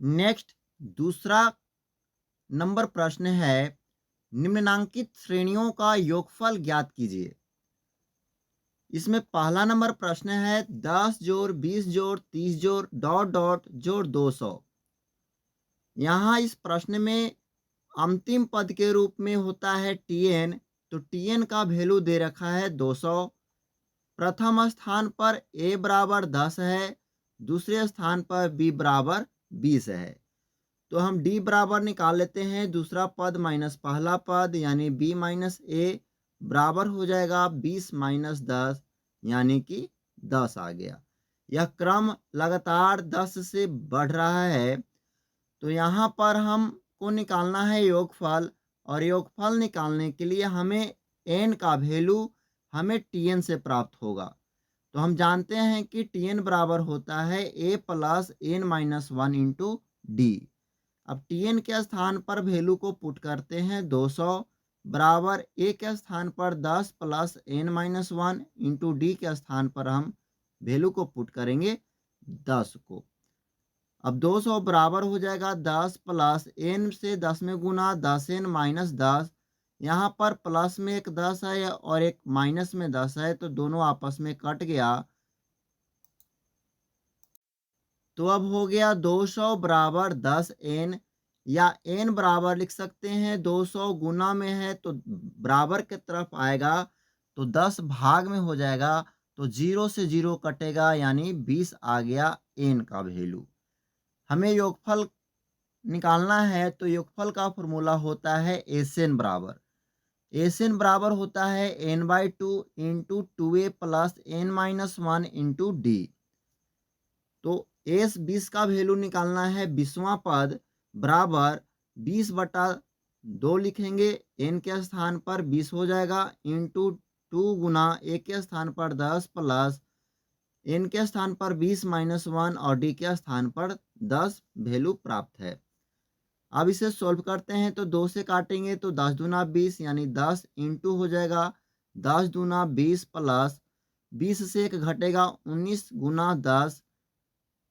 Next दूसरा number प्रश्न है, निम्नांकित श्रेणियों का योगफल ज्ञात कीजिए। इसमें पहला नंबर प्रश्न है 10 जोड़ 20 जोड़ 30 जोड़ डॉट डॉट जोड़ 200। यहाँ इस प्रश्न में अंतिम पद के रूप में होता है टीएन, तो टीएन का वैल्यू दे रखा है 200। प्रथम स्थान पर ए बराबर 10 है, दूसरे स्थान पर बी बराबर 20 है। तो हम डी बराबर निकाल लेते हैं, दूसरा पद माइनस पहला पद यानी बी माइनस ए बराबर हो जाएगा 20 माइनस 10 यानी कि 10 आ गया। यह क्रम लगातार 10 से बढ़ रहा है, तो यहाँ पर हमको निकालना है योगफल, और योगफल निकालने के लिए हमें एन का वैल्यू हमें टीएन से प्राप्त होगा। तो हम जानते हैं कि टीएन बराबर होता है A plus N minus one into D. अब टीएन के स्थान पर वैल्यू को पुट करते हैं 200 बराबर ए के स्थान पर 10 plus N minus one into D के स्थान पर हम वैल्यू को पुट करेंगे 10 को। अब 200 बराबर हो जाएगा 10 प्लस एन से 10 में गुना 10 एन माइनस 10। यहाँ पर प्लस में एक 10 है और एक माइनस में 10 है, तो दोनों आपस में कट गया। तो अब हो गया 200 बराबर 10 एन, या एन बराबर लिख सकते हैं 200 गुना में है तो बराबर की तरफ आएगा, तो 10 भाग में हो जाएगा, तो जीरो से जीरो कटेगा यानी 20 आ गया एन का वैल्यू। हमें योगफल निकालना है, तो योगफल का फॉर्मूला होता है एसएन बराबर, एसएन बराबर होता है n by two into two a plus N minus one into d. तो एस 20 का वैल्यू निकालना है, 20वां पद बराबर 20 बटा 2 लिखेंगे, एन के स्थान पर 20 हो जाएगा इंटू टू गुना ए के स्थान पर 10 प्लस एन के स्थान पर 20 माइनस वन और डी के स्थान पर 10 वैल्यू प्राप्त है। अब इसे सॉल्व करते हैं, तो 2 से काटेंगे तो 10 दूना 20 यानी 10 इंटू हो जाएगा 10 दूना 20 प्लस 20 से एक घटेगा 19 गुना 10।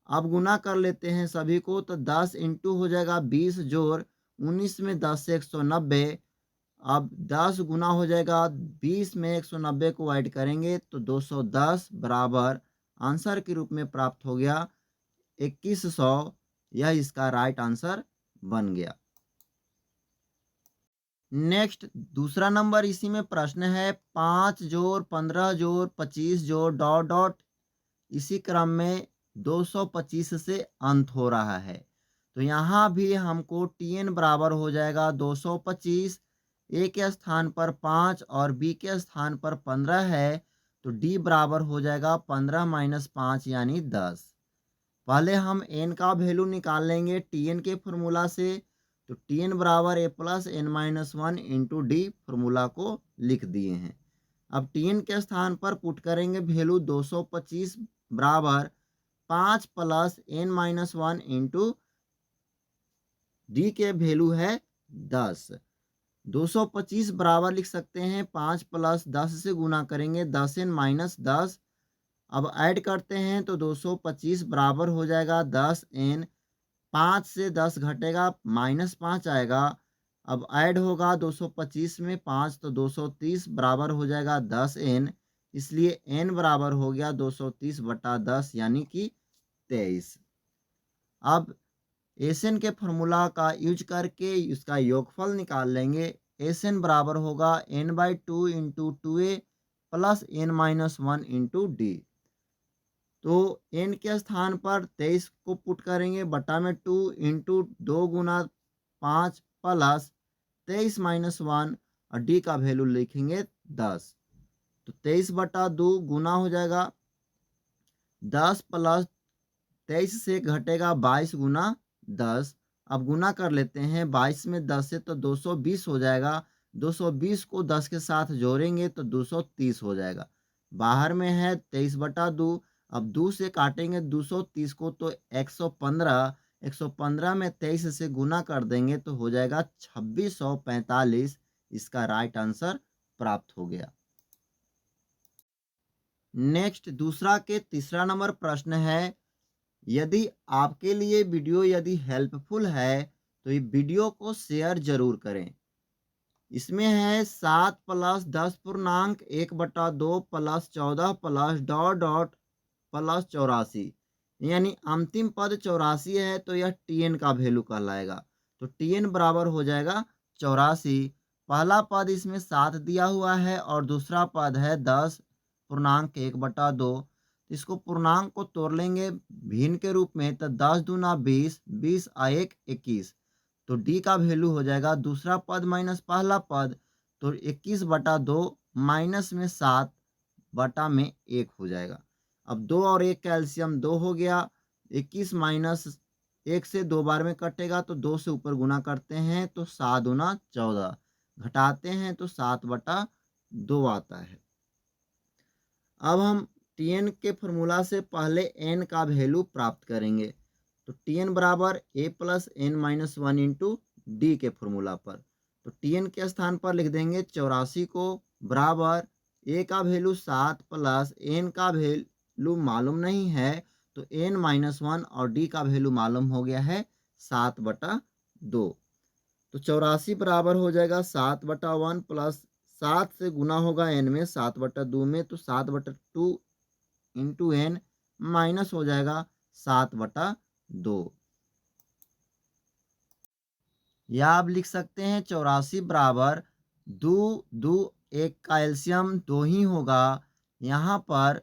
अब गुना कर लेते हैं सभी को, तो 10 इंटू हो जाएगा 20 जोड़ 19 में 10 से 190। अब 10 गुना हो जाएगा 20 में 190 को ऐड करेंगे तो 210 बराबर आंसर के रूप में प्राप्त हो गया 2100। यह इसका राइट आंसर बन गया। नेक्स्ट दूसरा नंबर इसी में प्रश्न है 5 जोड़ 15 जोड़ 25 जोड़ डॉट डॉट, इसी क्रम में 225 से अंत हो रहा है। तो यहाँ भी हमको टीएन बराबर हो जाएगा 225, ए के स्थान पर 5 और बी के स्थान पर 15 है, तो डी बराबर हो जाएगा 15 माइनस 5 यानी 10। पहले हम एन का वैल्यू निकाल लेंगे टीएन के फॉर्मूला से, तो टीएन बराबर A plus N minus one into D formula को लिख दिए हैं। अब टीएन के स्थान पर पुट करेंगे वैल्यू 225 बराबर 5 plus N minus one into D के वैल्यू है 10। 225 बराबर लिख सकते हैं 5 प्लस 10 से गुना करेंगे 10 एन माइनस 10। अब ऐड करते हैं तो 225 बराबर हो जाएगा 10 एन, 5 से 10 घटेगा माइनस 5 आएगा। अब ऐड होगा 225 में 5 तो 230 बराबर हो जाएगा 10 एन, इसलिए एन बराबर हो गया 230 बटा 10 यानी कि 23। अब एसएन के फॉर्मूला का यूज करके इसका योगफल निकाल लेंगे। एसएन बराबर होगा n by two into two a plus N minus one into d. तो एन के स्थान पर 23 को पुट करेंगे बटा में 2 इंटू 2 गुना 5 प्लस 23 माइनस वन और डी का वैल्यू लिखेंगे 10। तो 23 बटा 2 गुना हो जाएगा 10 प्लस 23 से घटेगा 22 गुना 10। अब गुना कर लेते हैं 22 में 10 से तो 220 हो जाएगा, 220 को 10 के साथ जोड़ेंगे तो 230 हो जाएगा। बाहर में है 23 बटा 2, अब 2 से काटेंगे 230 को तो 115, 115 में 23 से गुना कर देंगे तो हो जाएगा 2645। इसका राइट आंसर प्राप्त हो गया। नेक्स्ट दूसरा के तीसरा नंबर प्रश्न है यदि आपके लिए वीडियो यदि हेल्पफुल है तो ये वीडियो को शेयर ज़रूर करें। इसमें है 7 प्लस 10 पूर्णांक 1/2 plus 14 plus dot dot plus 84, यानी अंतिम पद 84 है तो यह टीएन का वैल्यू कहलाएगा। तो टीएन बराबर हो जाएगा 84। पहला पद इसमें 7 दिया हुआ है और दूसरा पद है 10 पूर्णांक 1/2। इसको पूर्णांक को तोड़ लेंगे भिन्न के रूप में तो 10 दूना 20, 20 आ 1 21। तो डी का वैल्यू हो जाएगा दूसरा पद माइनस पहला पद, तो 21/2 माइनस में 7 बटा में 1 हो जाएगा। अब 2 और 1 का एलसीएम 2 हो गया। 21 माइनस 1 से 2 बार में कटेगा तो 2 से ऊपर गुना करते हैं तो 7 दूना 14, घटाते हैं तो 7/2 आता है। अब हम टीएन के फॉर्मूला से पहले एन का वैल्यू प्राप्त करेंगे। तो टीएन बराबर A plus N minus 1 into D के फॉर्मूला पर। तो टीएन के स्थान पर लिख देंगे 84 को बराबर ए का वैल्यू 7 प्लस एन का वैल्यू मालूम नहीं है तो एन माइनस 1 और डी का वैल्यू मालूम हो गया है 7/2। तो 84 बराबर हो जाएगा 7/1 प्लस 7 से गुना होगा एन में 7/2 में तो 7/2 इंटू एन माइनस हो जाएगा 7/2। या आप लिख सकते हैं 84 बराबर 2 2 1 का एल्सियम 2 ही होगा। यहाँ पर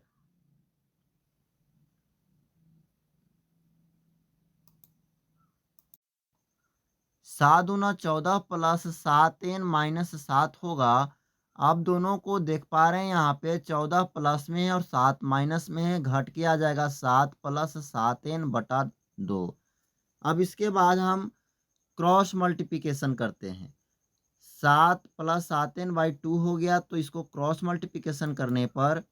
7 दूना 14 प्लस 7 एन माइनस 7 होगा। आप दोनों को देख पा रहे हैं यहाँ पे 14 प्लस में है और 7 माइनस में है, घट के आ जाएगा 7 प्लस 7 एन बटा 2। अब इसके बाद हम क्रॉस मल्टीप्लिकेशन करते हैं। 7 प्लस 7 एन बाई 2 हो गया तो इसको क्रॉस मल्टीप्लिकेशन करने पर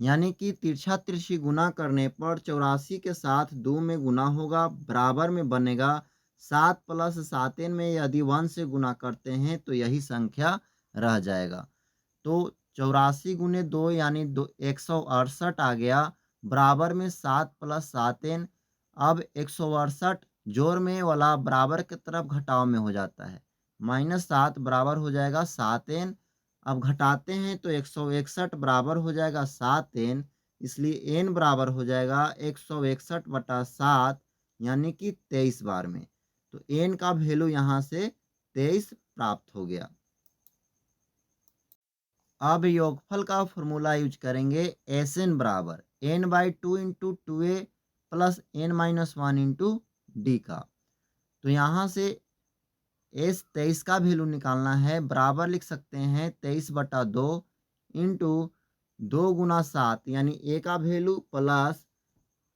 यानी कि तिरछा तिरछी गुना करने पर 84 के साथ 2 में गुना होगा, बराबर में बनेगा 7 प्लस 7 एन में यदि 1 से गुना करते हैं तो यही संख्या रह जाएगा। तो 84 गुने 2 यानी 168 आ गया, बराबर में 7 प्लस 7 एन। अब 168 जोड़ में वाला बराबर की तरफ घटाव में हो जाता है, -7 बराबर हो जाएगा 7 एन। अब घटाते हैं तो 161 बराबर हो जाएगा 7 एन, इसलिए एन बराबर हो जाएगा 161/7 यानी कि 23 बार में। तो एन का वैल्यू यहाँ से 23 प्राप्त हो गया। अब योगफल का फॉर्मूला यूज करेंगे एस एन बराबर n by 2 into 2a plus N minus 1 into d का। तो यहाँ से एस 23 का वैल्यू निकालना है, बराबर लिख सकते हैं 23/2 इंटू 2 गुना 7 यानी ए का वैल्यू प्लस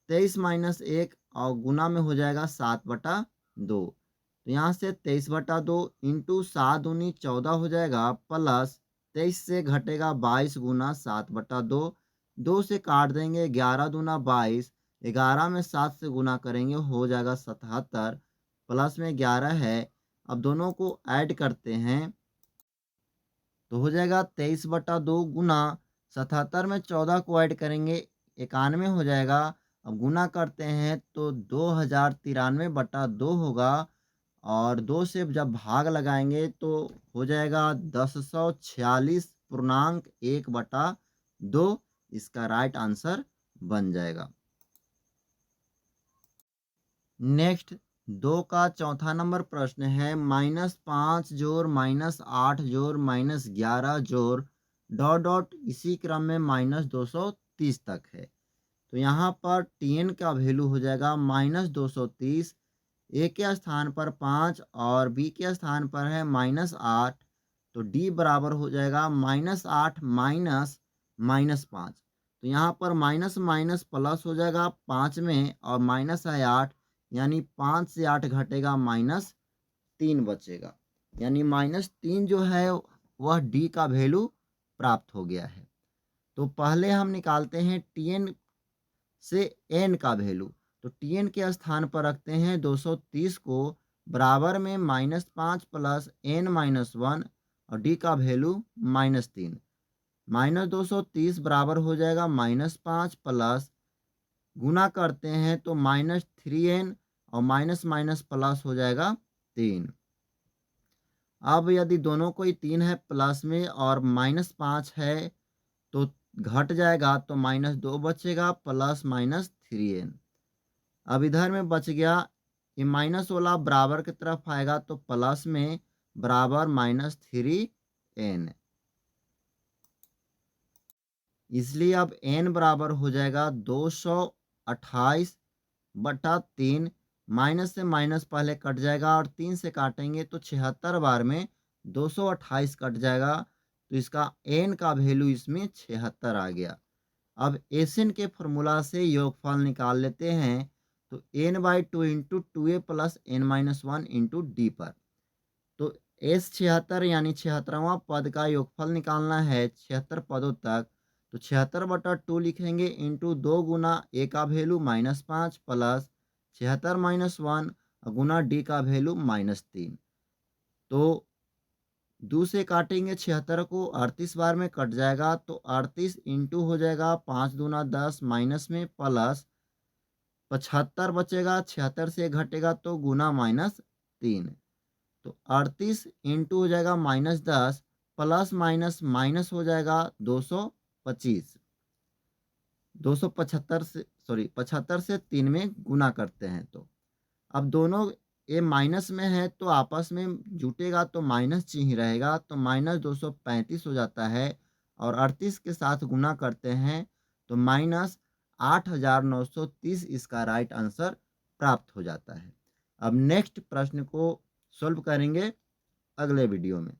23 माइनस 1 और गुना में हो जाएगा 7/2। तो यहाँ से 23/2 इंटू 7 दूनी 14 हो जाएगा प्लस 23 से घटेगा 22 गुना 7/2। 2 से काट देंगे 11 दूना 22, 11 में 7 से गुना करेंगे हो जाएगा 77 प्लस में 11 है। अब दोनों को ऐड करते हैं तो हो जाएगा 23/2 गुना 77 में 14 को ऐड करेंगे 91 हो जाएगा। अब गुना करते हैं तो 2093/2 होगा और 2 से जब भाग लगाएंगे तो हो जाएगा 1046.1/2। इसका राइट आंसर बन जाएगा। नेक्स्ट 2 का चौथा नंबर प्रश्न है -5 जोड़ -8 जोड़ -11 जोड़ डॉट डॉट इसी क्रम में -230 तक है। तो यहाँ पर टीएन का वैल्यू हो जाएगा -230। ए के स्थान पर 5 और बी के स्थान पर है -8। तो डी बराबर हो जाएगा -8 माइनस -5। तो यहाँ पर माइनस माइनस प्लस हो जाएगा 5 में और माइनस है 8, यानी 5 से 8 घटेगा -3 बचेगा, यानी -3 जो है वह डी का वैल्यू प्राप्त हो गया है। तो पहले हम निकालते हैं टीएन से एन का वैल्यू। तो टीएन के स्थान पर रखते हैं 230 को, बराबर में -5 प्लस एन माइनस 1 और डी का वैल्यू -3। -230 बराबर हो जाएगा -5 प्लस गुना करते हैं तो -3n और माइनस माइनस प्लस हो जाएगा 3। अब यदि दोनों कोई 3 है प्लस में और -5 है तो घट जाएगा, तो -2 बचेगा प्लस -3n। अब इधर में बच गया, ये माइनस वाला बराबर की तरफ आएगा तो प्लस में बराबर -3n, इसलिए अब n बराबर हो जाएगा 228/3। माइनस से माइनस पहले कट जाएगा और 3 से काटेंगे तो 76 बार में 228 कट जाएगा, तो इसका n का वैल्यू इसमें 76 आ गया। अब एसएन के फॉर्मूला से योगफल निकाल लेते हैं, तो n/2 into 2a plus n-1 into D पर। तो एस 76 यानी 76वां पद का योगफल निकालना है 76 पदों तक, तो 76/2 लिखेंगे इंटू 2 गुना ए का वैल्यू -5 प्लस 76-1 गुना डी का वैल्यू -3। तो 2 से काटेंगे 76 को, 38 बार में कट जाएगा, तो 38 इंटू हो जाएगा 5 दूना 10 माइनस में प्लस 75 बचेगा, 76 से घटेगा तो गुना -3। तो 38 इंटू हो जाएगा -10 प्लस माइनस माइनस हो जाएगा 225। 275 से 75 से 3 में गुना करते हैं, तो अब दोनों ये माइनस में है तो आपस में जुटेगा तो माइनस चिन्ह ही रहेगा, तो -235 हो जाता है और 38 के साथ गुना करते हैं तो -8930 इसका राइट आंसर प्राप्त हो जाता है। अब नेक्स्ट प्रश्न को सॉल्व करेंगे अगले वीडियो में।